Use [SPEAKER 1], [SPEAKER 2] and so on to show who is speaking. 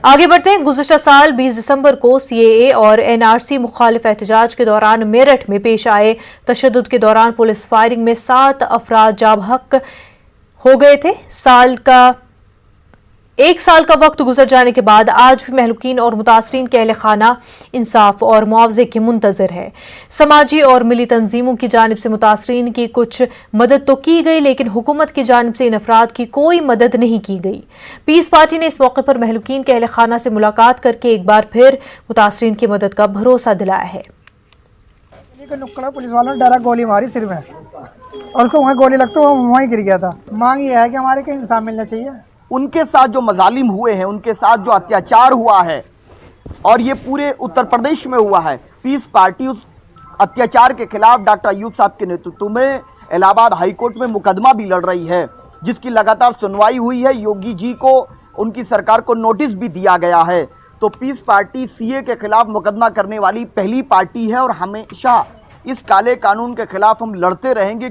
[SPEAKER 1] आगे बढ़ते हैं। गुज़िश्ता साल 20 दिसंबर को सीएए और एनआरसी मुखालिफ एहतजाज के दौरान मेरठ में पेश आए तशद्दुद के दौरान पुलिस फायरिंग में 7 अफराद जाँ बहक हो गए थे। एक साल का वक्त गुजर जाने के बाद आज भी महलूकीन और मुतासरीन के अहले खाना इंसाफ और मुआवजे के मुंतजर है। समाजी और मिली तंजीमों की जानिब से मुतासरीन की कुछ मदद तो की गई, लेकिन हुकूमत की जानिब से इन अफराद की कोई मदद नहीं की गई। पीस पार्टी ने इस मौके पर महलूकीन के अहले खाना से मुलाकात करके एक बार फिर मुतासरीन की मदद का भरोसा दिलाया है।
[SPEAKER 2] नुक्कड़ा पुलिस वालों ने डायरेक्ट गोली मारी सिर में और उसको वहीं गोली लगते वो वहीं गिर गया था। मांग ये है कि हमारे को इंसाफ मिलना चाहिए।
[SPEAKER 3] उनके साथ जो मजालिम हुए हैं, उनके साथ जो अत्याचार हुआ है और ये पूरे उत्तर प्रदेश में हुआ है, पीस पार्टी उस अत्याचार के खिलाफ डॉक्टर अयूब साहब के नेतृत्व में इलाहाबाद हाईकोर्ट में मुकदमा भी लड़ रही है, जिसकी लगातार सुनवाई हुई है। योगी जी को, उनकी सरकार को नोटिस भी दिया गया है। तो पीस पार्टी सीए के खिलाफ मुकदमा करने वाली पहली पार्टी है और हमेशा इस काले कानून के खिलाफ हम लड़ते रहेंगे।